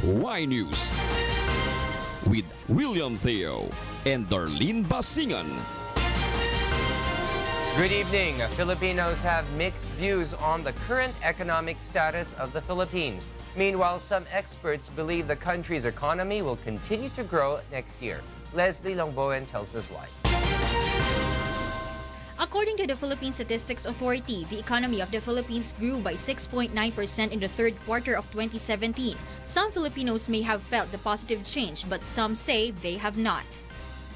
Y News with William Theo and Darlene Basingan. Good evening. Filipinos have mixed views on the current economic status of the Philippines. Meanwhile, some experts believe the country's economy will continue to grow next year. Leslie Longboen tells us why. According to the Philippine Statistics Authority, the economy of the Philippines grew by 6.9% in the third quarter of 2017. Some Filipinos may have felt the positive change, but some say they have not.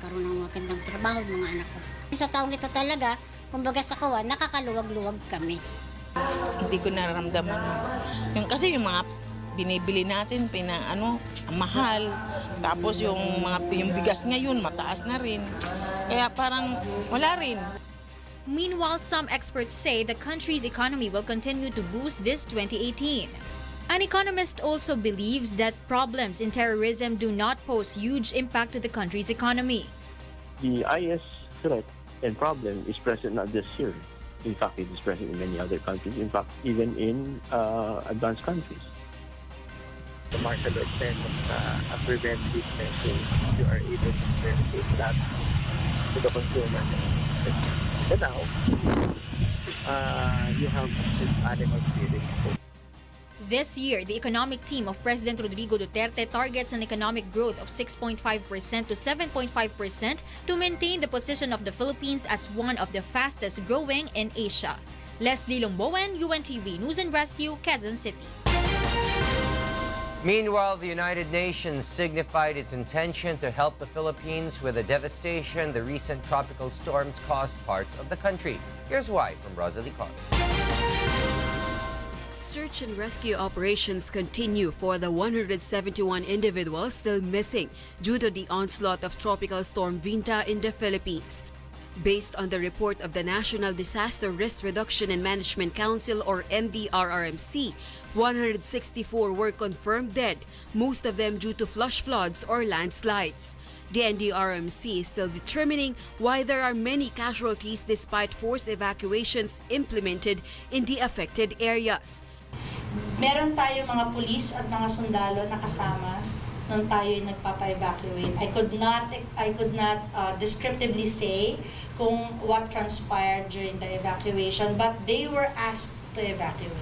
Karoon ng magandang trabaho mga anak ko. Sa taong ito talaga, kumbaga sa kawan, nakakaluwag-luwag kami. Hindi ko nararamdaman. Kasi yung mga binibili natin, mahal. Tapos yung bigas ngayon, mataas na rin. Kaya parang wala rin. Meanwhile, some experts say the country's economy will continue to boost this 2018. An economist also believes that problems in terrorism do not pose huge impact to the country's economy. The IS threat and problem is present not just here. In fact, it is present in many other countries. In fact, even in advanced countries. The market extends a preventive measure. You are able to benefit that to the consumer. But now, you have this animal spirit. This year, the economic team of President Rodrigo Duterte targets an economic growth of 6.5% to 7.5% to maintain the position of the Philippines as one of the fastest growing in Asia. Leslie Longboen, UNTV News and Rescue, Quezon City. Meanwhile, the United Nations signified its intention to help the Philippines with the devastation the recent tropical storms caused parts of the country. Here's why from Rosalie Carr. Search and rescue operations continue for the 171 individuals still missing due to the onslaught of Tropical Storm Vinta in the Philippines. Based on the report of the National Disaster Risk Reduction and Management Council or NDRRMC, 164 were confirmed dead, most of them due to flash floods or landslides. The NDRRMC is still determining why there are many casualties despite forced evacuations implemented in the affected areas. Meron tayo mga pulis at mga sundalo na kasama nung tayo nagpapa-evacuate. I could not descriptively say kung what transpired during the evacuation, but they were asked to evacuate.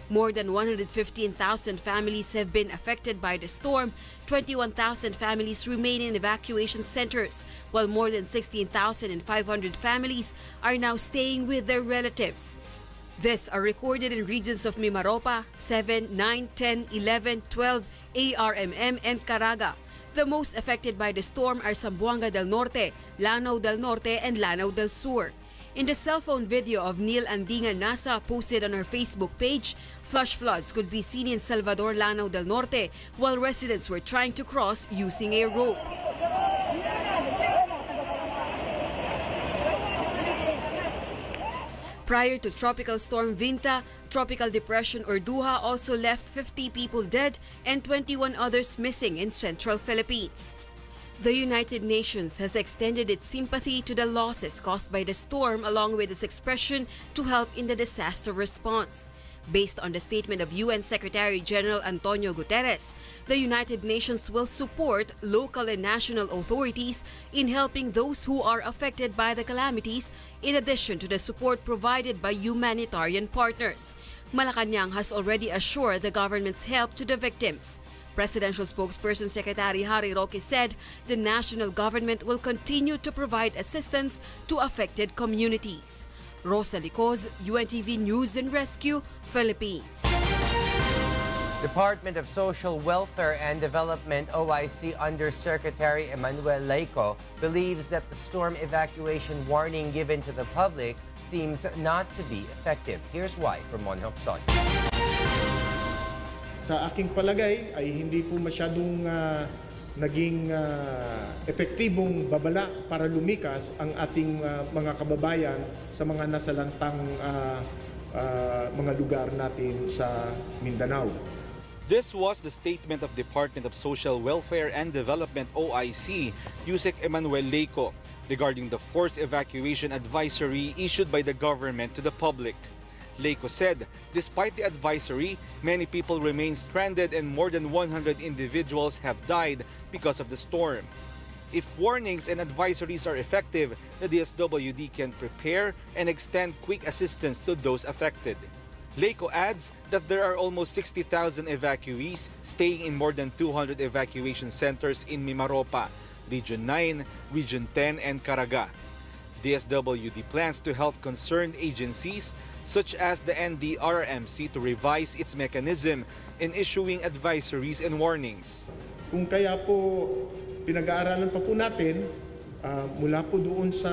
More than 115,000 families have been affected by the storm. 21,000 families remain in evacuation centers, while more than 16,500 families are now staying with their relatives. These are recorded in regions of Mimaropa, 7, 9, 10, 11, 12, ARMM, and Caraga. The most affected by the storm are Zamboanga del Norte, Lanao del Norte, and Lanao del Sur. In the cell phone video of Neil Andinga Nasa posted on her Facebook page, flash floods could be seen in Salvador, Lanao del Norte, while residents were trying to cross using a rope. Prior to Tropical Storm Vinta, Tropical Depression Orduha also left 50 people dead and 21 others missing in central Philippines. The United Nations has extended its sympathy to the losses caused by the storm along with its expression to help in the disaster response. Based on the statement of UN Secretary General Antonio Guterres, the United Nations will support local and national authorities in helping those who are affected by the calamities, in addition to the support provided by humanitarian partners. Malacanang has already assured the government's help to the victims. Presidential spokesperson Secretary Harry Roque said the national government will continue to provide assistance to affected communities. Rosa Licos, UNTV News and Rescue, Philippines. Department of Social Welfare and Development OIC Undersecretary Emmanuel Laico believes that the storm evacuation warning given to the public seems not to be effective. Here's why from Mon Hokson. Sa aking palagay ay hindi po masyadong naging epektibong babala para lumikas ang ating mga kababayan sa mga nasalantang mga lugar natin sa Mindanao. This was the statement of Department of Social Welfare and Development OIC, Yusek Emmanuel Laico, regarding the forced evacuation advisory issued by the government to the public. Leico said, despite the advisory, many people remain stranded and more than 100 individuals have died because of the storm. If warnings and advisories are effective, the DSWD can prepare and extend quick assistance to those affected. Leico adds that there are almost 60,000 evacuees staying in more than 200 evacuation centers in Mimaropa, Region 9, Region 10, and Caraga. DSWD plans to help concerned agencies such as the NDRRMC to revise its mechanism in issuing advisories and warnings. Kung kaya po pinag-aaralan pa po natin mula po doon sa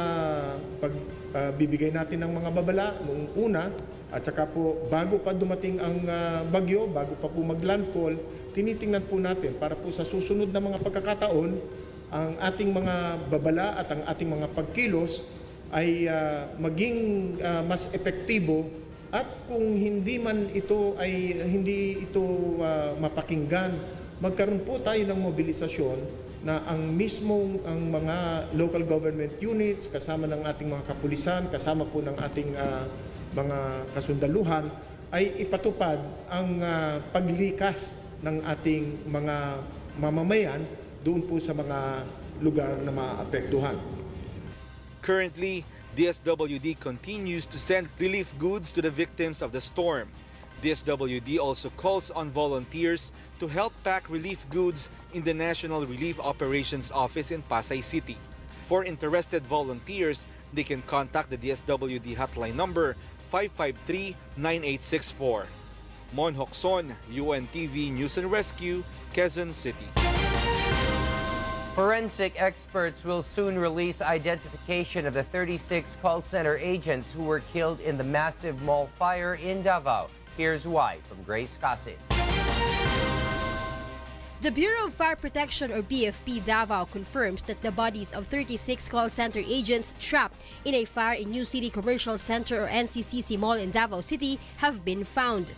pagbibigay natin ng mga babala noong una at saka po bago pa dumating ang bagyo, bago pa po mag-landfall, tinitingnan po natin para po sa susunod na mga pagkakataon ang ating mga babala at ang ating mga pagkilos ay maging mas epektibo at kung hindi man ito ay hindi ito mapakinggan, magkaroon po tayo ng mobilisasyon na ang mga local government units kasama ng ating mga kapulisan, kasama po ng ating mga kasundaluhan ay ipatupad ang paglikas ng ating mga mamamayan doon po sa mga lugar na maapektuhan. Currently, DSWD continues to send relief goods to the victims of the storm. DSWD also calls on volunteers to help pack relief goods in the National Relief Operations Office in Pasay City. For interested volunteers, they can contact the DSWD hotline number 553-9864. Mon Hokson, UNTV News and Rescue, Quezon City. Forensic experts will soon release identification of the 36 call center agents who were killed in the massive mall fire in Davao. Here's why from Grace Casin. The Bureau of Fire Protection or BFP Davao confirms that the bodies of 36 call center agents trapped in a fire in New City Commercial Center or NCCC Mall in Davao City have been found.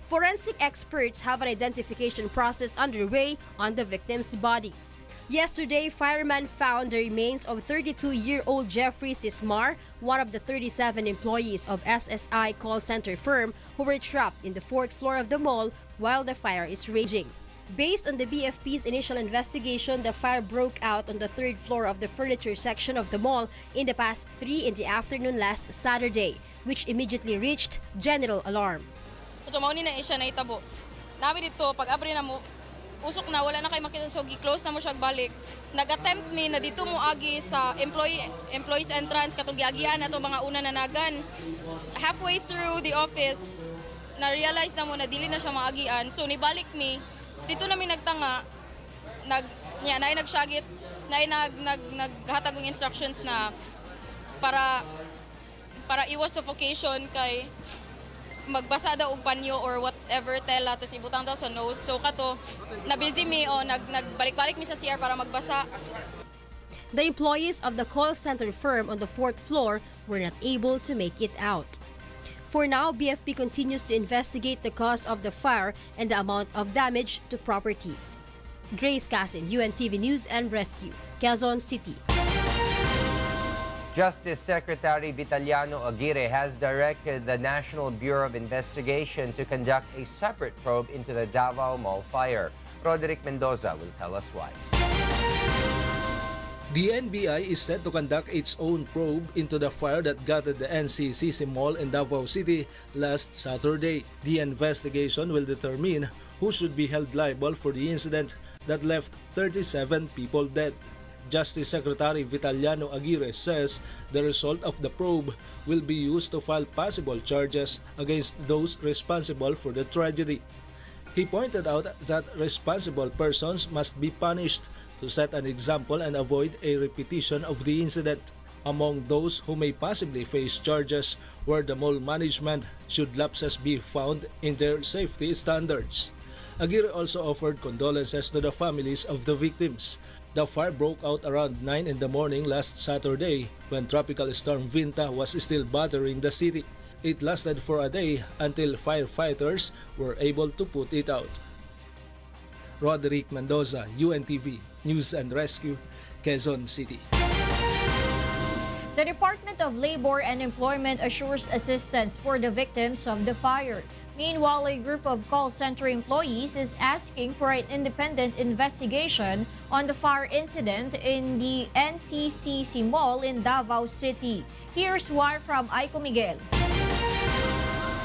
Forensic experts have an identification process underway on the victims' bodies. Yesterday, firemen found the remains of 32-year-old Jeffrey Sismar, one of the 37 employees of SSI call center firm who were trapped in the 4th floor of the mall while the fire is raging. Based on the BFP's initial investigation, the fire broke out on the 3rd floor of the furniture section of the mall in the past 3 in the afternoon last Saturday, which immediately reached general alarm. So, mauni na siya na itabo. Nabi dito, pag-abri na mo, usok na, wala na kayo makita, so gi-close na mo siya balik. Nag-attempt me na dito mo agi sa employees entrance, katong giagian na to mga una nanagan. Halfway through the office, na-realize na mo na dili na siya maagian. So nibalik me, dito namin nagtanga, nagsyagit, naghatag ng instructions na para iwas suffocation kay magbasa daw og panyo or whatever tela tapos ibutang daw sa nose. So kato na-busy mi o nagbalik-balik mi sa CR para magbasa. The employees of the call center firm on the 4th floor were not able to make it out. For now, BFP continues to investigate the cause of the fire and the amount of damage to properties. Grace Casin, UNTV News and Rescue, Quezon City. Justice Secretary Vitaliano Aguirre has directed the National Bureau of Investigation to conduct a separate probe into the Davao Mall fire. Roderick Mendoza will tell us why. The NBI is set to conduct its own probe into the fire that gutted the NCCC Mall in Davao City last Saturday. The investigation will determine who should be held liable for the incident that left 37 people dead. Justice Secretary Vitaliano Aguirre says the result of the probe will be used to file possible charges against those responsible for the tragedy. He pointed out that responsible persons must be punished to set an example and avoid a repetition of the incident. Among those who may possibly face charges where the mall management should lapses be found in their safety standards. Aguirre also offered condolences to the families of the victims. The fire broke out around 9 in the morning last Saturday when Tropical Storm Vinta was still battering the city. It lasted for a day until firefighters were able to put it out. Roderick Mendoza, UNTV News and Rescue, Quezon City. The Department of Labor and Employment assures assistance for the victims of the fire. Meanwhile, a group of call center employees is asking for an independent investigation on the fire incident in the NCCC Mall in Davao City. Here's why from Aiko Miguel.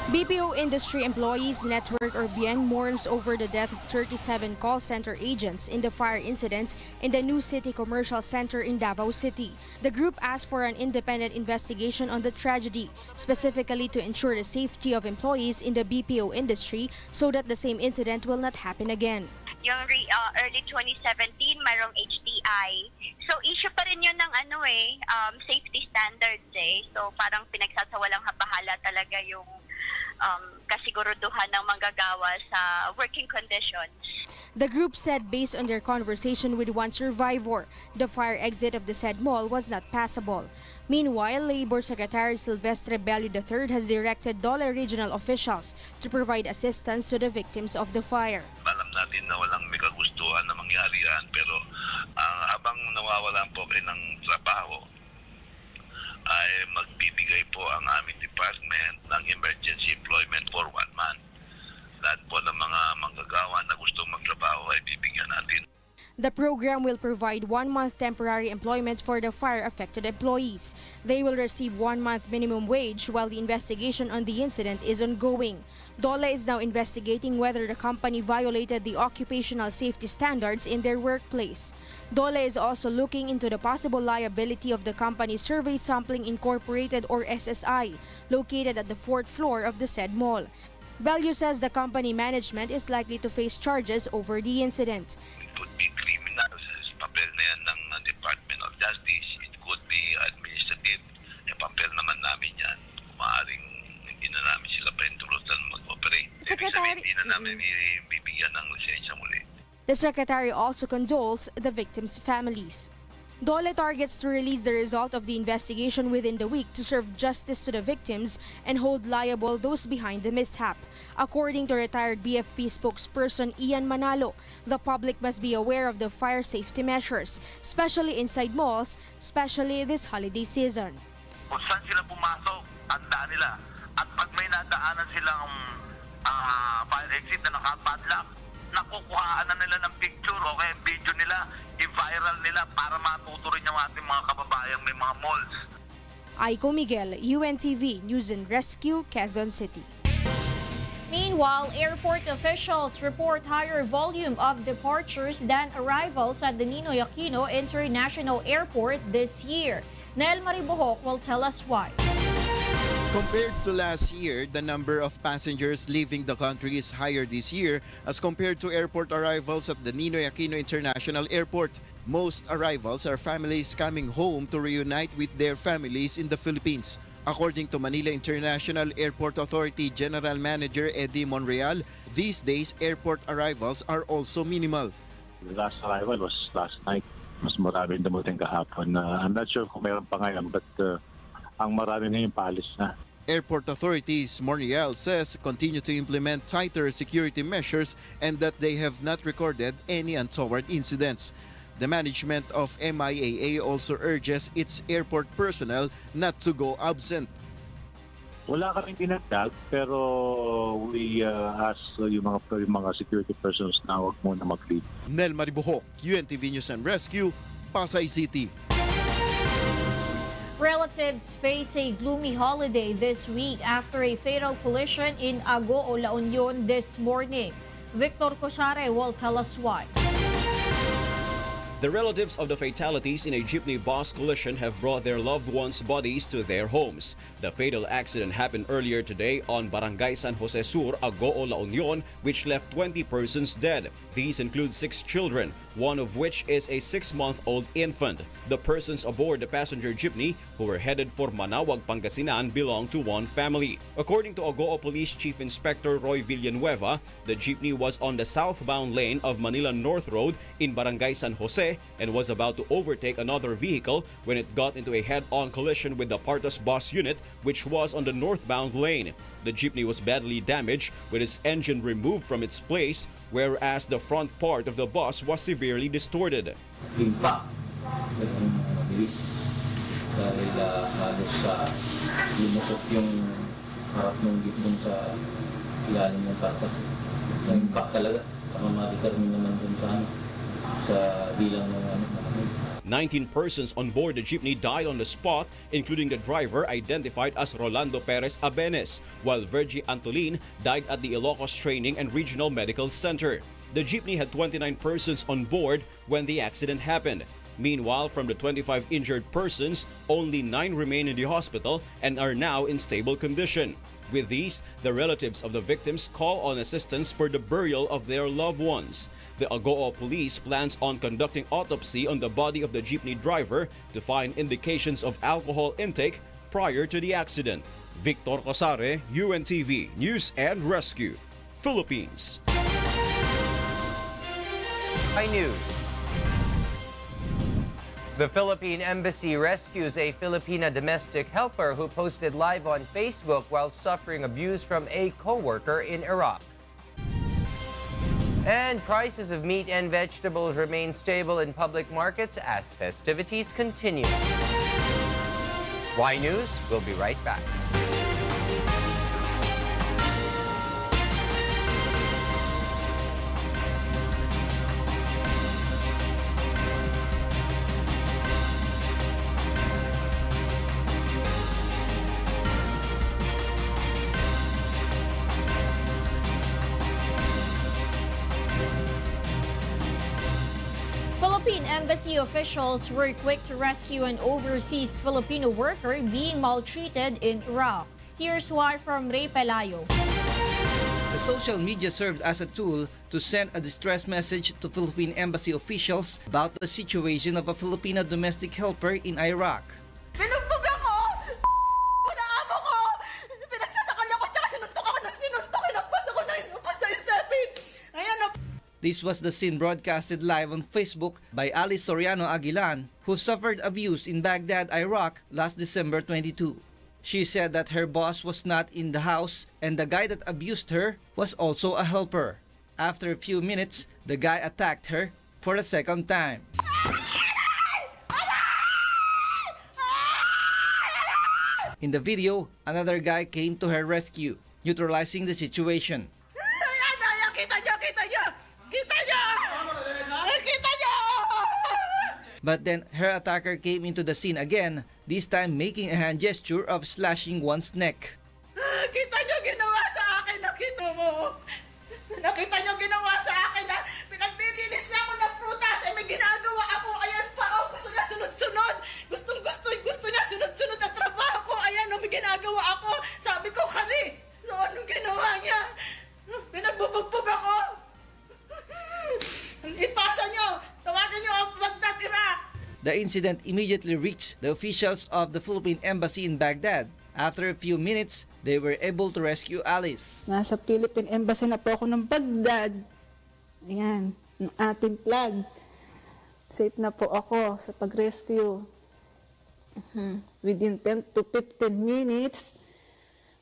BPO Industry Employees Network or BIEN mourns over the death of 37 call center agents in the fire incident in the New City Commercial Center in Davao City. The group asked for an independent investigation on the tragedy, specifically to ensure the safety of employees in the BPO industry so that the same incident will not happen again. Yung early 2017, mayroong HDI. So issue pa rin yun ng safety standards eh. So parang pinagsasawalang bahala talaga yung kasiguruduhan ng manggagawa sa working conditions. The group said based on their conversation with one survivor, the fire exit of the said mall was not passable. Meanwhile, Labor Secretary Silvestre Bello III has directed DOLE regional officials to provide assistance to the victims of the fire. Alam natin na walang may kagustuhan na mangyari yan, pero habang nawawalan po kayo ng trabaho, ay magbibigay po ang aming department ng emergency employment for 1 month. Lahat po ng mga manggagawa na gustong magtrabaho ay bibigyan natin. The program will provide 1-month temporary employment for the fire-affected employees. They will receive 1-month minimum wage while the investigation on the incident is ongoing. DOLE is now investigating whether the company violated the occupational safety standards in their workplace. DOLE is also looking into the possible liability of the company Survey Sampling Incorporated or SSI, located at the 4th floor of the said mall. Bello says the company management is likely to face charges over the incident. It could be criminal, papel na yan ng Department of Justice. It could be administrative. Papel naman namin yan. Maaaring hindi na namin sila paintulutan mag-operate. Secretary, hindi na namin bibigyan ng lisensya muli. The Secretary also condoles the victims' families. DOLE targets to release the result of the investigation within the week to serve justice to the victims and hold liable those behind the mishap. According to retired BFP spokesperson Ian Manalo, the public must be aware of the fire safety measures, especially inside malls, especially this holiday season. Kung saan sila pumasok, tandaan nila. At pag may nadaanan silang fire exit na nakapadlock, nakukuhaan na nila ng picture o kaya video nila, i-viral nila para matuto rin yung ating mga kababayang may mga malls. Aiko Miguel, UNTV News and Rescue, Quezon City. Meanwhile, airport officials report higher volume of departures than arrivals at the Ninoy Aquino International Airport this year. Nel Maribohok will tell us why. Compared to last year, the number of passengers leaving the country is higher this year as compared to airport arrivals at the Ninoy Aquino International Airport. Most arrivals are families coming home to reunite with their families in the Philippines. According to Manila International Airport Authority General Manager Eddie Monreal, these days airport arrivals are also minimal. The last arrival was last night. Mas maraming damutin kahapon. I'm not sure kung mayroon pa ngayon, but ang marami ngayon paalis na. Airport authorities, Monreal says, continue to implement tighter security measures and that they have not recorded any untoward incidents. The management of MIAA also urges its airport personnel not to go absent. Wala kaming dinagdag, pero we ask yung mga security personnel na huwag muna mag-leave. Nel Maribohok, UNTV News and Rescue, Pasay City. Relatives face a gloomy holiday this week after a fatal collision in Agoo, La Union this morning. Victor Cosare will tell us why. The relatives of the fatalities in a jeepney bus collision have brought their loved ones' bodies to their homes. The fatal accident happened earlier today on Barangay San Jose Sur, Agoo, La Union, which left 20 persons dead. These include 6 children, one of which is a 6-month-old infant. The persons aboard the passenger jeepney, who were headed for Manaoag, Pangasinan, belong to one family. According to Agoo Police Chief Inspector Roy Villanueva, the jeepney was on the southbound lane of Manila North Road in Barangay San Jose and was about to overtake another vehicle when it got into a head-on collision with the Partas bus unit, which was on the northbound lane. The jeepney was badly damaged with its engine removed from its place, whereas the front part of the bus was severely distorted. dahil halos lumusok yung harap ng gitbon sa ilalim ng karpas. Na-impact talaga. Saka ma-determine naman dun sa bilang ng 19 persons on board the jeepney died on the spot, including the driver identified as Rolando Perez Abenes, while Virgie Antolin died at the Ilocos Training and Regional Medical Center. The jeepney had 29 persons on board when the accident happened. Meanwhile, from the 25 injured persons, only 9 remain in the hospital and are now in stable condition. With these, the relatives of the victims call on assistance for the burial of their loved ones. The Agoo police plans on conducting autopsy on the body of the jeepney driver to find indications of alcohol intake prior to the accident. Victor Cosare, UNTV News and Rescue, Philippines. High News. The Philippine Embassy rescues a Filipina domestic helper who posted live on Facebook while suffering abuse from a co-worker in Iraq. And prices of meat and vegetables remain stable in public markets as festivities continue. Y News will be right back. Philippine embassy officials were quick to rescue an overseas Filipino worker being maltreated in Iraq. Here's why from Ray Pelayo. The social media served as a tool to send a distress message to Philippine embassy officials about the situation of a Filipina domestic helper in Iraq. Binugbog ako! Wala amo ko! Pinagsasakal ako tsaka sinuntok ako ng sinuntok. Inagpas ako ng stepin. Ayan na. This was the scene broadcasted live on Facebook by Alice Soriano Aguilan, who suffered abuse in Baghdad, Iraq last December 22. She said that her boss was not in the house and the guy that abused her was also a helper. After a few minutes, the guy attacked her for the second time. In the video, another guy came to her rescue, neutralizing the situation. But then her attacker came into the scene again, this time making a hand gesture of slashing one's neck. Kita nyo ginawa sa akin, nakita mo. Nakita nyo ginawa sa akin na pinaglilinis niya ako ng prutas ay may ginagawa ako. Ayan pa, oh, gusto niya sunod-sunod. Gusto niya sunod-sunod ang trabaho ko. Ayan, oh, may ginagawa ako. Sabi ko, kali. So, anong ginawa niya? Pinagbubugbog ako. Ipasa nyo. Tawagan nyo ang Baghdad, Iraq. The incident immediately reached the officials of the Philippine Embassy in Baghdad. After a few minutes, they were able to rescue Alice. Nasa Philippine Embassy na po ako ng Baghdad. Ayan, ng ating flag. Safe na po ako sa pag-rescue. Within 10 to 15 minutes,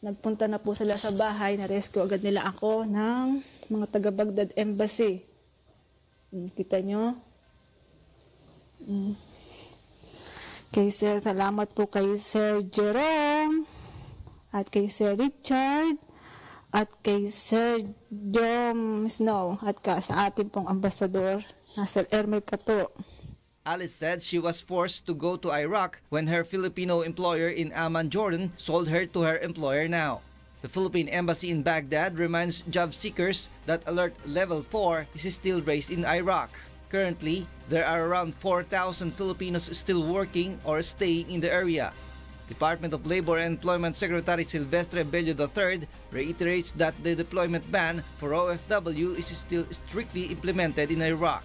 nagpunta na po sila sa bahay. Na-rescue agad nila ako ng mga taga-Baghdad Embassy. Kita nyo? Kay Sir, salamat po kay Sir Jerome at kay Sir Richard at kay Sir Dom Snow at sa ating pong ambasador na Sir Ermel Cato. Alice said she was forced to go to Iraq when her Filipino employer in Amman, Jordan sold her to her employer now. The Philippine Embassy in Baghdad reminds job seekers that Alert Level 4 is still raised in Iraq. Currently, there are around 4,000 Filipinos still working or staying in the area. Department of Labor and Employment Secretary Silvestre Bello III reiterates that the deployment ban for OFW is still strictly implemented in Iraq.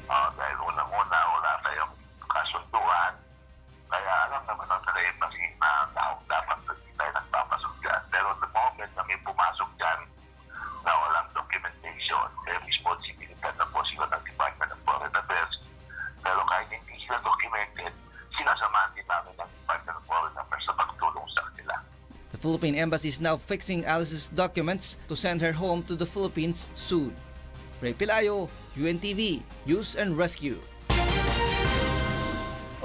Dahil unang-una, wala tayong kasunduan. Kaya alam naman ang embassy na dapat hindi tayo nagpapasok dyan. Pero the moment na may pumasok dyan na walang documentation, responsibility na po sila ng Department of Foreign Affairs. Pero kahit hindi sila documented, sinasamahan din namin ng Department of Foreign Affairs sa pagtulong sa kanila. The Philippine Embassy is now fixing Alice's documents to send her home to the Philippines soon. Ray Pelayo, UNTV, News and Rescue.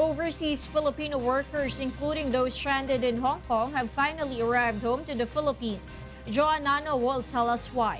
overseas Filipino workers, including those stranded in Hong Kong, have finally arrived home to the Philippines. Joanano will tell us why.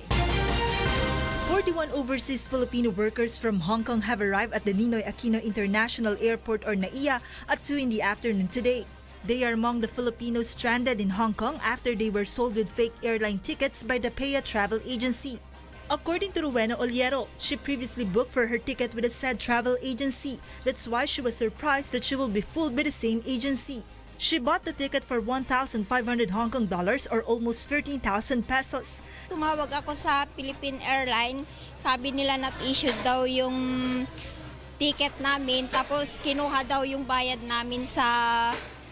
41 overseas Filipino workers from Hong Kong have arrived at the Ninoy Aquino International Airport or NAIA at 2 in the afternoon today. They are among the Filipinos stranded in Hong Kong after they were sold with fake airline tickets by the PEA travel agency. According to Rowena Oliero, she previously booked for her ticket with a said travel agency. That's why she was surprised that she will be fooled by the same agency. She bought the ticket for 1,500 Hong Kong dollars or almost 13,000 pesos. Tumawag ako sa Philippine Airline. Sabi nila not issued daw yung ticket namin. Tapos kinuha daw yung bayad namin sa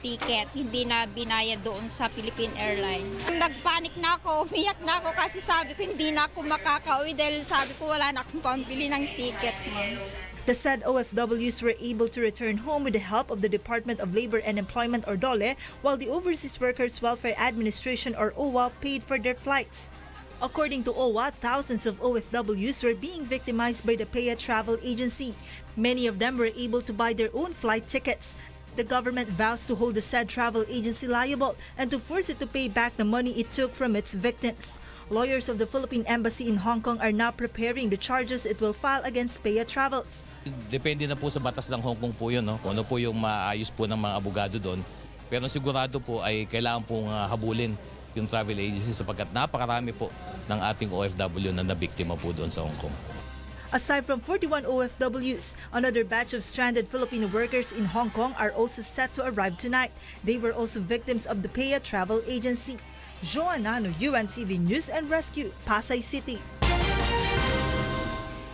ticket. Hindi na binayad doon sa Philippine Airline. Nagpanik na ako, umiyak na ako kasi sabi ko hindi na ako makakauwi dahil sabi ko wala na akong pambili ng ticket. The said OFWs were able to return home with the help of the Department of Labor and Employment or DOLE, while the Overseas Workers Welfare Administration or OWA paid for their flights. According to OWA, thousands of OFWs were being victimized by the PEA travel agency. Many of them were able to buy their own flight tickets. The government vows to hold the said travel agency liable and to force it to pay back the money it took from its victims. Lawyers of the Philippine Embassy in Hong Kong are now preparing the charges it will file against PEA Travels. Depende na po sa batas ng Hong Kong po yun, no? Kung ano po yung maayos po ng mga abogado doon. Pero sigurado po ay kailangan pong habulin yung travel agency sapagkat napakarami po ng ating OFW na nabiktima po doon sa Hong Kong. Aside from 41 OFWs, another batch of stranded Filipino workers in Hong Kong are also set to arrive tonight. They were also victims of the PEA travel agency. Joanano, UNTV News and Rescue, Pasay City.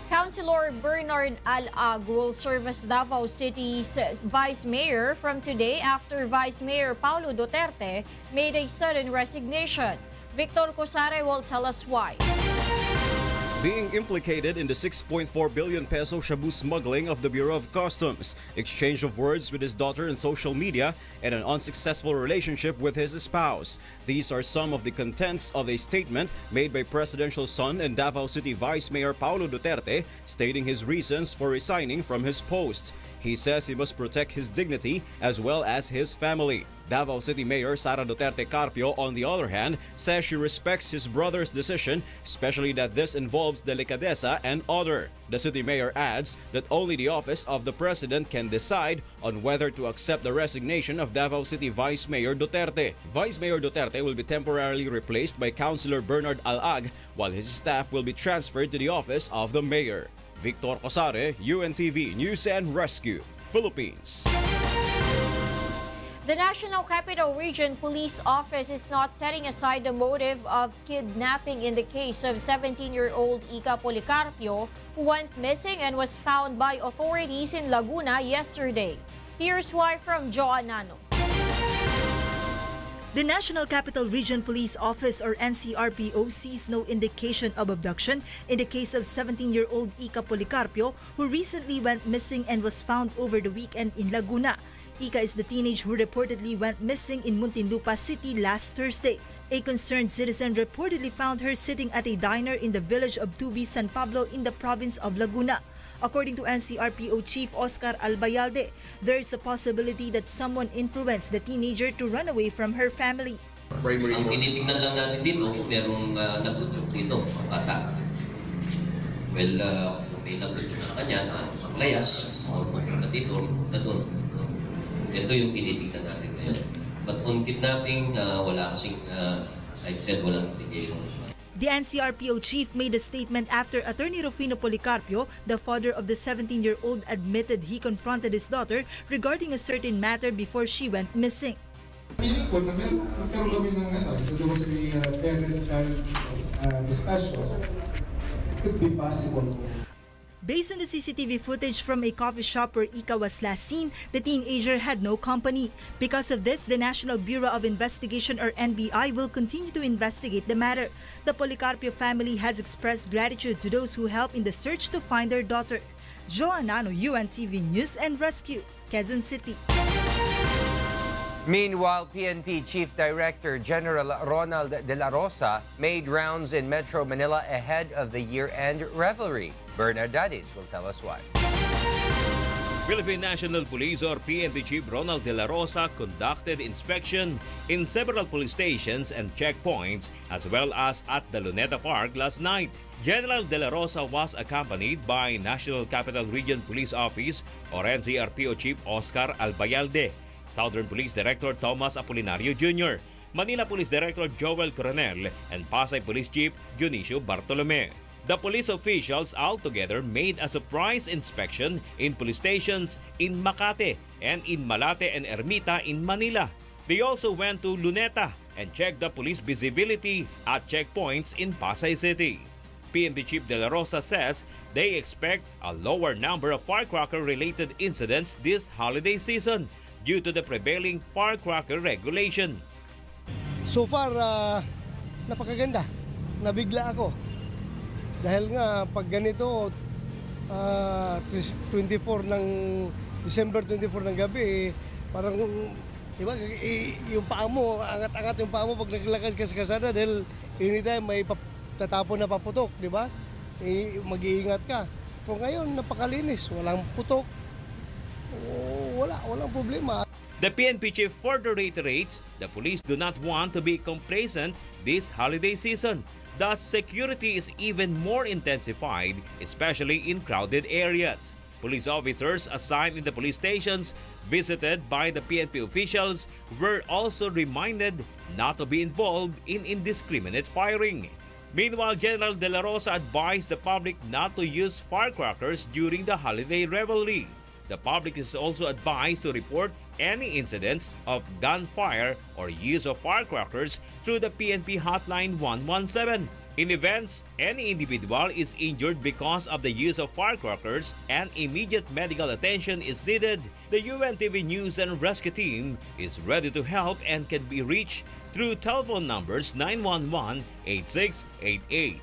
Councilor Bernard Alag will serve as Davao City's Vice Mayor from today after Vice Mayor Paulo Duterte made a sudden resignation. Victor Cosare will tell us why. Being implicated in the 6.4 billion peso shabu smuggling of the Bureau of Customs, exchange of words with his daughter in social media, and an unsuccessful relationship with his spouse. These are some of the contents of a statement made by presidential son and Davao City Vice Mayor Paulo Duterte, stating his reasons for resigning from his post. He says he must protect his dignity as well as his family. Davao City Mayor Sara Duterte Carpio, on the other hand, says she respects his brother's decision, especially that this involves delicadeza and honor. The city mayor adds that only the office of the president can decide on whether to accept the resignation of Davao City Vice Mayor Duterte. Vice Mayor Duterte will be temporarily replaced by Councilor Bernard Alag, while his staff will be transferred to the office of the mayor. Victor Cosare, UNTV News and Rescue, Philippines. The National Capital Region Police Office is not setting aside the motive of kidnapping in the case of 17-year-old Ika Policarpio, who went missing and was found by authorities in Laguna yesterday. Here's why from Joanano. The National Capital Region Police Office or NCRPO sees no indication of abduction in the case of 17-year-old Ika Policarpio, who recently went missing and was found over the weekend in Laguna. Ika is the teenager who reportedly went missing in Muntinlupa City last Thursday. A concerned citizen reportedly found her sitting at a diner in the village of Tubi, San Pablo in the province of Laguna. According to NCRPO Chief Oscar Albayalde, there is a possibility that someone influenced the teenager to run away from her family. Ang tinitingnan lang natin dito, kung merong nagtutok dito, ang bata. Well, kung may nagtutok sa kanya na maglayas, o magpunta dito, magpunta doon. Ito yung tinitingnan natin ngayon. But on kidnapping, wala kasing, I've said, walang indications. The NCRPO chief made a statement after Attorney Rufino Policarpio, the father of the 17-year-old, admitted he confronted his daughter regarding a certain matter before she went missing. Feeling ko na nagkaroon kami ng there was a parent-child discussion. It could be possible. Based on the CCTV footage from a coffee shop where Ika was last seen, the teenager had no company. Because of this, the National Bureau of Investigation or NBI will continue to investigate the matter. The Policarpio family has expressed gratitude to those who helped in the search to find their daughter. Joanano, UNTV News and Rescue, Quezon City. Meanwhile, PNP Chief Director General Ronald De La Rosa made rounds in Metro Manila ahead of the year-end revelry. Bernard Dadis will tell us why. Philippine National Police or PNP Chief Ronald De La Rosa conducted inspection in several police stations and checkpoints as well as at the Luneta Park last night. General De La Rosa was accompanied by National Capital Region Police Office or NCRPO Chief Oscar Albayalde, Southern Police Director Thomas Apolinario Jr., Manila Police Director Joel Coronel, and Pasay Police Chief Dionisio Bartolome. The police officials altogether made a surprise inspection in police stations in Makati and in Malate and Ermita in Manila. They also went to Luneta and checked the police visibility at checkpoints in Pasay City. PNP Chief De La Rosa says they expect a lower number of firecracker-related incidents this holiday season due to the prevailing firecracker regulation. So far, napakaganda. Nabigla ako. Dahil nga pag ganito 24 ng December 24 ng gabi parang diba yung paa mo angat-angat yung paa mo pag naglakad ka sa kalsada dahil anytime may tatapon na paputok, di ba? Mag-iingat ka. Pero ngayon napakalinis, walang putok. Walang problema. The PNP chief further reiterates the police do not want to be complacent this holiday season. Thus, security is even more intensified, especially in crowded areas. Police officers assigned in the police stations visited by the PNP officials were also reminded not to be involved in indiscriminate firing. Meanwhile, General De La Rosa advised the public not to use firecrackers during the holiday revelry. The public is also advised to report any incidents of gunfire or use of firecrackers through the PNP hotline 117. In events, any individual is injured because of the use of firecrackers and immediate medical attention is needed, the UNTV News and Rescue Team is ready to help and can be reached through telephone numbers 911-8688.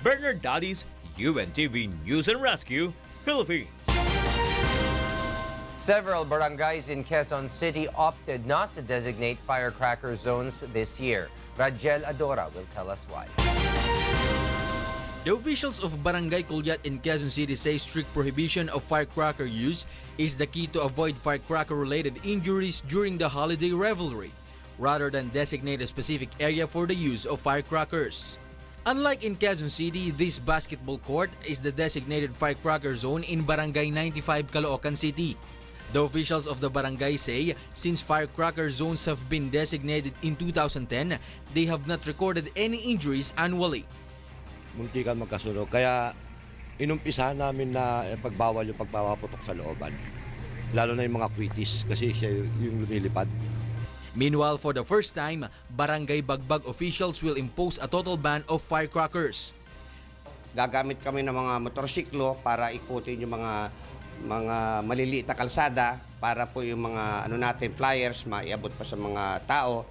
Bernard Dadis, UNTV News and Rescue, Philippines. Several barangays in Quezon City opted not to designate firecracker zones this year. Rajel Adora will tell us why. The officials of Barangay Kulyat in Quezon City say strict prohibition of firecracker use is the key to avoid firecracker-related injuries during the holiday revelry, rather than designate a specific area for the use of firecrackers. Unlike in Quezon City, this basketball court is the designated firecracker zone in Barangay 95, Caloocan City. The officials of the barangay say since firecracker zones have been designated in 2010, they have not recorded any injuries annually. Muntikan magkasunog, kaya inumpisahan namin na pagbawal yung pagpapaputok sa looban. Lalo na yung mga kwitis kasi siya yung lumilipad. Meanwhile, for the first time, Barangay Bagbag officials will impose a total ban of firecrackers. Gagamit kami ng mga motorsiklo para ikutin yung mga maliliit na kalsada para po yung mga flyers maiabot pa sa mga tao.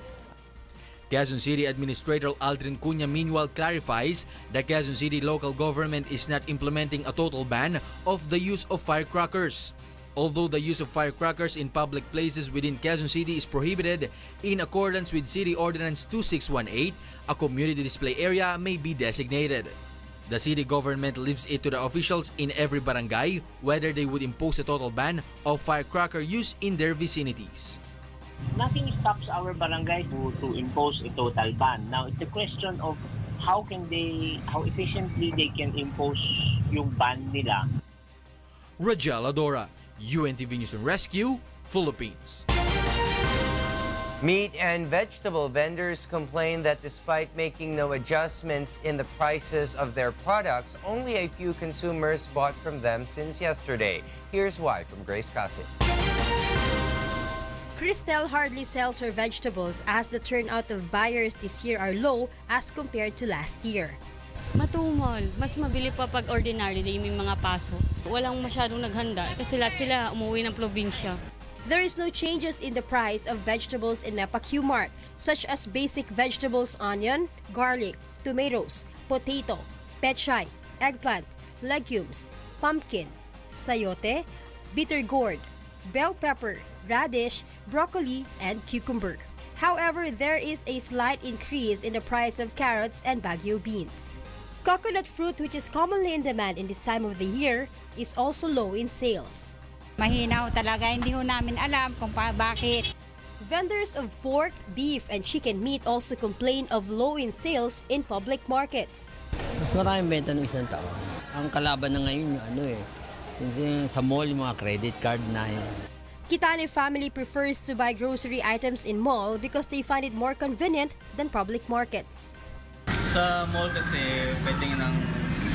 Quezon City Administrator Aldrin Cunha meanwhile clarifies that Quezon City local government is not implementing a total ban of the use of firecrackers. Although the use of firecrackers in public places within Quezon City is prohibited, in accordance with City Ordinance 2618, a community display area may be designated. The city government leaves it to the officials in every barangay whether they would impose a total ban of firecracker use in their vicinities. Nothing stops our barangay to impose a total ban. Now, it's a question of how efficiently they can impose yung ban nila. Rajel Adora, UNTV News and Rescue, Philippines. Meat and vegetable vendors complain that despite making no adjustments in the prices of their products, only a few consumers bought from them since yesterday. Here's why from Grace Casit. Cristel hardly sells her vegetables as the turnout of buyers this year are low as compared to last year. Matumal. Mas mabili pa pag ordinary day may mga paso. Walang masyadong naghanda kasi lahat sila umuwi ng probinsya. There is no changes in the price of vegetables in Nepa Q-Mart, such as basic vegetables onion, garlic, tomatoes, potato, pechay, eggplant, legumes, pumpkin, sayote, bitter gourd, bell pepper, radish, broccoli, and cucumber. However, there is a slight increase in the price of carrots and Baguio beans. Coconut fruit, which is commonly in demand in this time of the year, is also low in sales. Mahina ho talaga, hindi ho namin alam kung bakit. Vendors of pork, beef, and chicken meat also complain of low in sales in public markets. Mas maraming benta ng isang taon. Ang kalaban na ngayon, yung sa mall, yung mga credit card na Kitane family prefers to buy grocery items in mall because they find it more convenient than public markets. Sa mall kasi pwede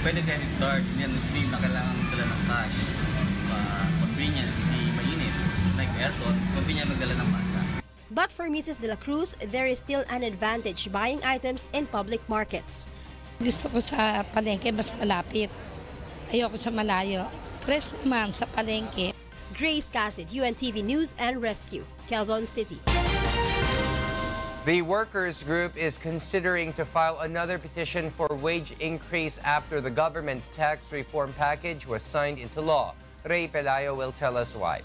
credit card, hindi na kailangan magdala ng cash. Convenient, hindi mainit. Like aircon, convenient magdala ng mata. But for Mrs. De La Cruz, there is still an advantage buying items in public markets. Gusto ko sa palengke mas malapit. Ayoko sa malayo. Fresh naman sa palengke. Grace Cassid, UNTV News and Rescue, Quezon City. The workers group is considering to file another petition for wage increase after the government's tax reform package was signed into law. Ray Pelayo will tell us why.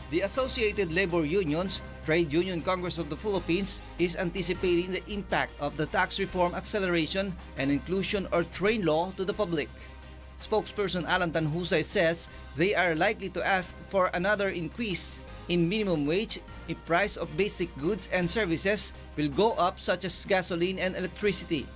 The Associated Labor Unions, Trade Union Congress of the Philippines, is anticipating the impact of the tax reform acceleration and inclusion or train law to the public. Spokesperson Alan Tanhusay says they are likely to ask for another increase in minimum wage if price of basic goods and services will go up, such as gasoline and electricity.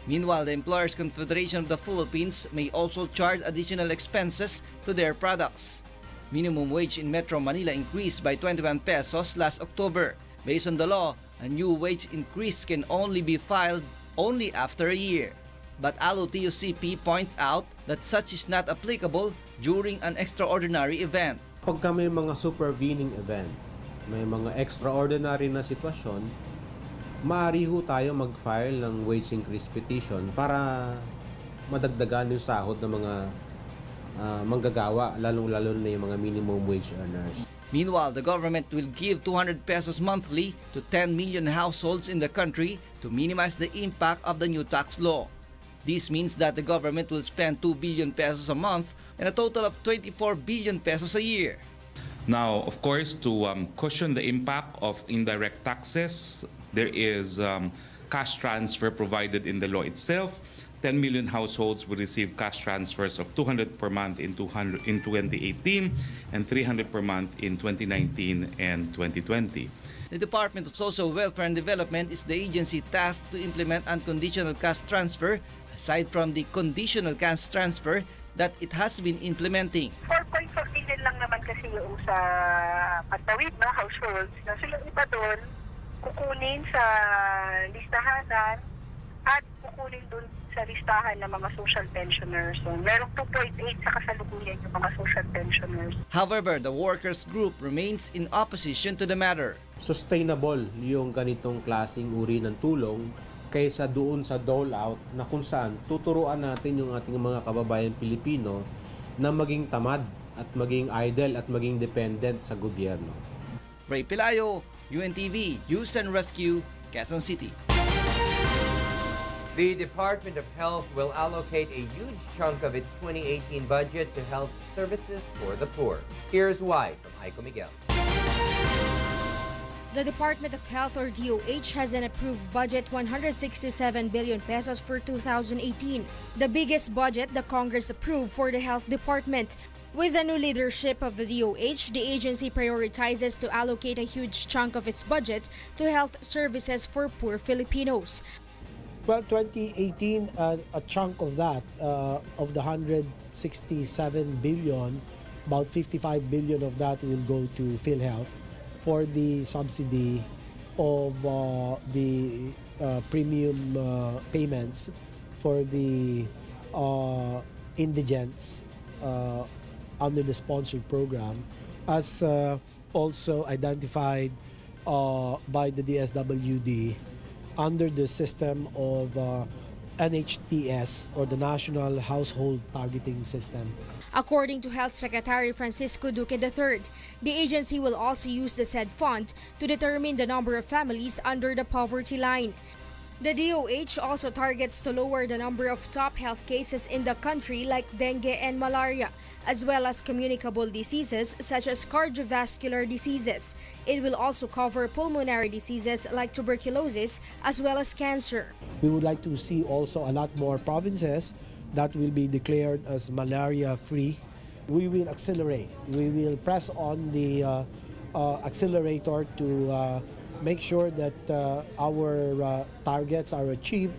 Meanwhile, the Employers Confederation of the Philippines may also charge additional expenses to their products. Minimum wage in Metro Manila increased by 21 pesos last October. Based on the law, a new wage increase can only be filed only after a year. But ALO-TUCP points out that such is not applicable during an extraordinary event. Pagka may mga supervening event, may mga extraordinary na sitwasyon, maaari ho tayo mag-file ng wage increase petition para madagdagan yung sahod ng mga manggagawa, lalong-lalo na yung mga minimum wage earners. Meanwhile, the government will give 200 pesos monthly to 10 million households in the country to minimize the impact of the new tax law. This means that the government will spend 2 billion pesos a month and a total of 24 billion pesos a year. Now, of course, to cushion the impact of indirect taxes, there is cash transfer provided in the law itself. 10 million households will receive cash transfers of 200 per month in 2018 and 300 per month in 2019 and 2020. The Department of Social Welfare and Development is the agency tasked to implement unconditional cash transfer aside from the conditional cash transfer that it has been implementing. 4.4 million lang naman kasi yung sa pagtawid na households na sila iba doon kukunin sa listahanan at kukunin doon sa listahan ng mga social pensioners. So, merong 2.8 sa kasalukuyan yung mga social pensioners. However, the workers group remains in opposition to the matter. Sustainable yung ganitong klaseng uri ng tulong kaysa doon sa dole-out na kung saan tuturuan natin yung ating mga kababayan Pilipino na maging tamad at maging idle at maging dependent sa gobyerno. Ray Pelayo, UNTV, News and Rescue, Quezon City. The Department of Health will allocate a huge chunk of its 2018 budget to health services for the poor. Here's why from Aiko Miguel. The Department of Health or DOH has an approved budget 167 billion pesos for 2018, the biggest budget the Congress approved for the health department. With the new leadership of the DOH, the agency prioritizes to allocate a huge chunk of its budget to health services for poor Filipinos. Well, 2018, a chunk of that, of the 167 billion, about 55 billion of that will go to PhilHealth for the subsidy of the premium payments for the indigents under the sponsored program, as also identified by the DSWD under the system of NHTS, or the National Household Targeting System. According to Health Secretary Francisco Duque III, the agency will also use the said fund to determine the number of families under the poverty line. The DOH also targets to lower the number of top health cases in the country like dengue and malaria, as well as communicable diseases such as cardiovascular diseases. It will also cover pulmonary diseases like tuberculosis as well as cancer. We would like to see also a lot more provinces that will be declared as malaria-free We will accelerate. We will press on the accelerator to make sure that our targets are achieved.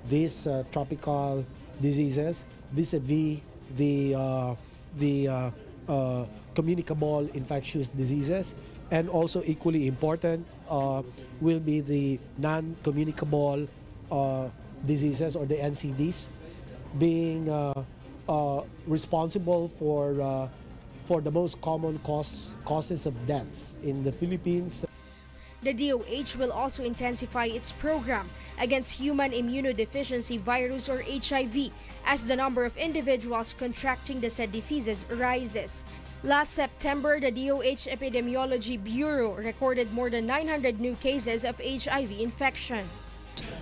These tropical diseases vis-a-vis the communicable infectious diseases, and also equally important will be the non-communicable diseases, or the NCDs, being responsible for the most common causes of deaths in the Philippines. The DOH will also intensify its program against human immunodeficiency virus, or HIV, as the number of individuals contracting the said diseases rises. Last September, the DOH Epidemiology Bureau recorded more than 900 new cases of HIV infection.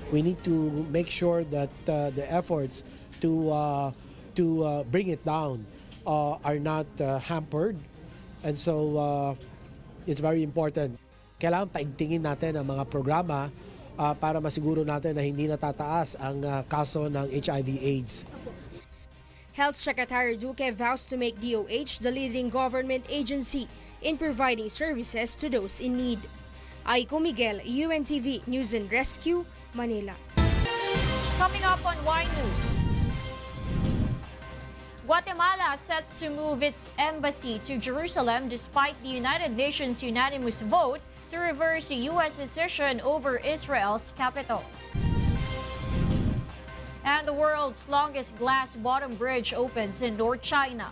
We need to make sure that the efforts to bring it down are not hampered, and so it's very important. Kailangan paigtingin natin ang mga programa para masiguro natin na hindi natataas ang kaso ng HIV/AIDS. Health Secretary Duque vows to make DOH the leading government agency in providing services to those in need. Aiko Miguel, UNTV News and Rescue, Manila. Coming up on Y News, Guatemala sets to move its embassy to Jerusalem despite the United Nations unanimous vote to reverse the U.S. decision over Israel's capital. And the world's longest glass bottom bridge opens in North China.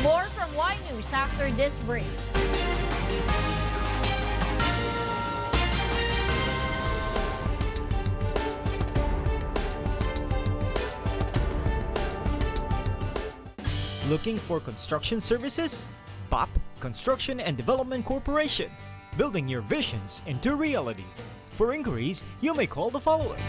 More from Y News after this break. Looking for construction services? BOP Construction and Development Corporation, building your visions into reality. For inquiries, you may call the following.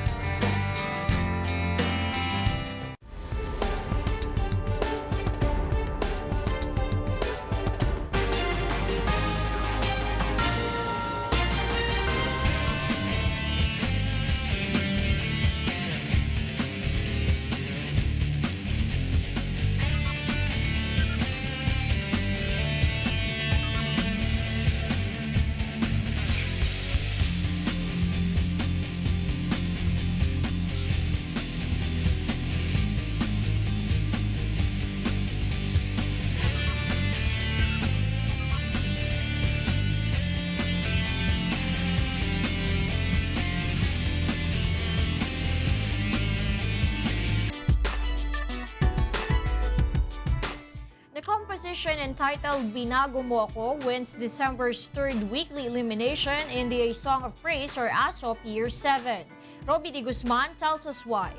Composition entitled Binago Mo Ako wins December's third weekly elimination in the A Song of Praise or ASOP Year 7. Roby Di Guzman tells us why.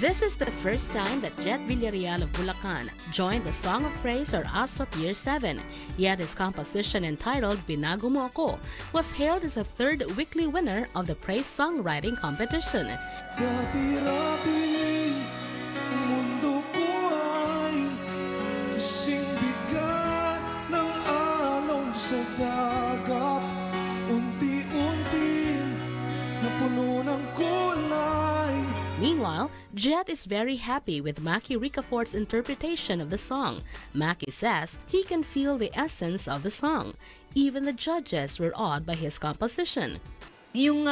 This is the first time that Jet Villarreal of Bulacan joined the Song of Praise or ASOP Year 7, yet his composition entitled Binago Mo Ako was hailed as a third weekly winner of the praise songwriting competition. Meanwhile, Jet is very happy with Maki Ricafort's interpretation of the song. Maki says he can feel the essence of the song. Even the judges were awed by his composition. Yung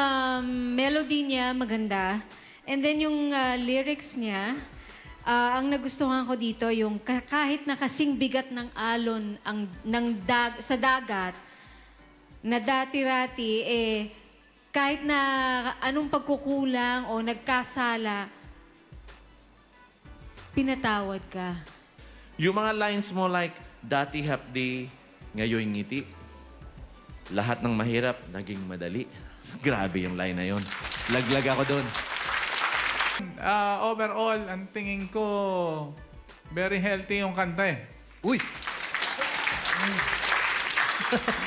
melody niya maganda, and then yung lyrics niya, ang nagustuhan ko dito, yung kahit na kasing bigat ng alon sa dagat, na dati-rati, kahit na anong pagkukulang o nagkasala, pinatawad ka. Yung mga lines mo like, dati hapdi, ngayon ngiti. Lahat ng mahirap, naging madali. Grabe yung line na yun. Laglag ako doon. Overall, ang tingin ko, very healthy yung kanta eh. Uy!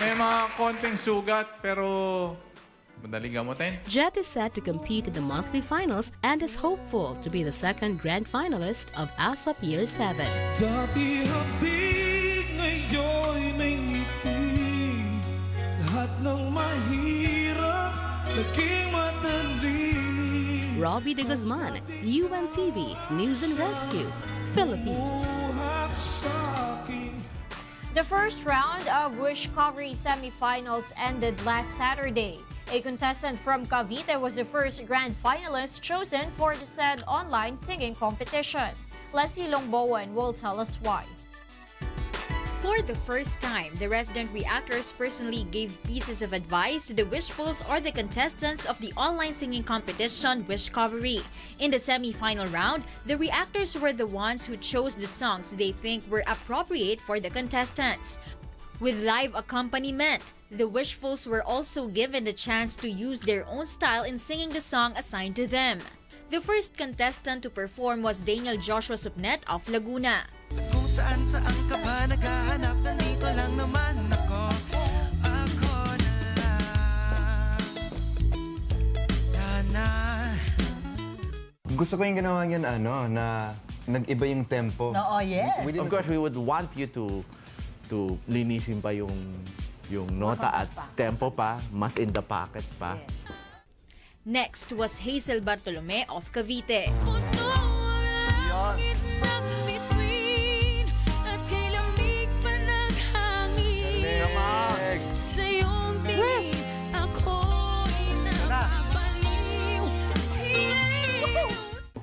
May mga konting sugat, pero madaling gamutin. Jet is set to compete in the monthly finals and is hopeful to be the second grand finalist of ASOP Year 7. Dati habig, ngayon may ngiti. Lahat ng mahirap, naging madali. Robbie de Guzman, UNTV News and Rescue, Philippines. The first round of Wish Covery semifinals ended last Saturday. A contestant from Cavite was the first grand finalist chosen for the said online singing competition. Leslie Longbowen will tell us why. For the first time, the resident reactors personally gave pieces of advice to the wishfuls or the contestants of the online singing competition Wish Covery. In the semi-final round, the reactors were the ones who chose the songs they think were appropriate for the contestants. With live accompaniment, the wishfuls were also given the chance to use their own style in singing the song assigned to them. The first contestant to perform was Daniel Joshua Supnet of Laguna. Kung saan ka ba naghahanap, nandito lang naman ako na lang. Sana. Gusto ko yung ginawa niyan na nag-iba yung tempo. Oo, yes. Of course, we would want you to linisin pa yung nota at tempo pa, mas in the pocket pa. Yes. Next was Hazel Bartolome of Cavite.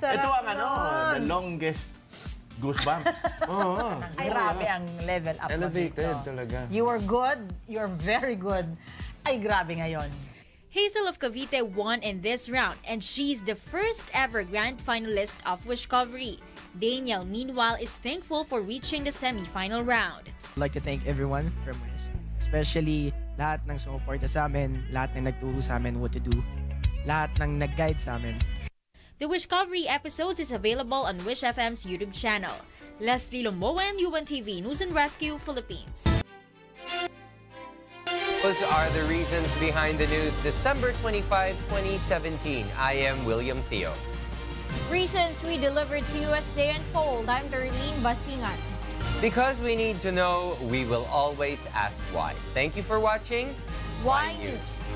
Ito ang the longest goosebumps. Ay, grabe ang level up. Elevated talaga. You were good. You're very good. Ay, grabe ngayon. Hazel of Cavite won in this round, and she's the first ever grand finalist of Wish Covery. Daniel, meanwhile, is thankful for reaching the semi-final round. I'd like to thank everyone from Wish, especially lahat ng sumuporta sa amin, lahat ng nagturo sa amin what to do, lahat ng nag-guide sa amin. The Wish Covery episodes is available on Wish FM's YouTube channel. Leslie Lombowen, UNTV News and Rescue, Philippines. Those are the reasons behind the news, December 25, 2017. I am William Theo. Reasons we delivered to you as they unfold. I'm Darlene Basingan. Because we need to know, we will always ask why. Thank you for watching Why News.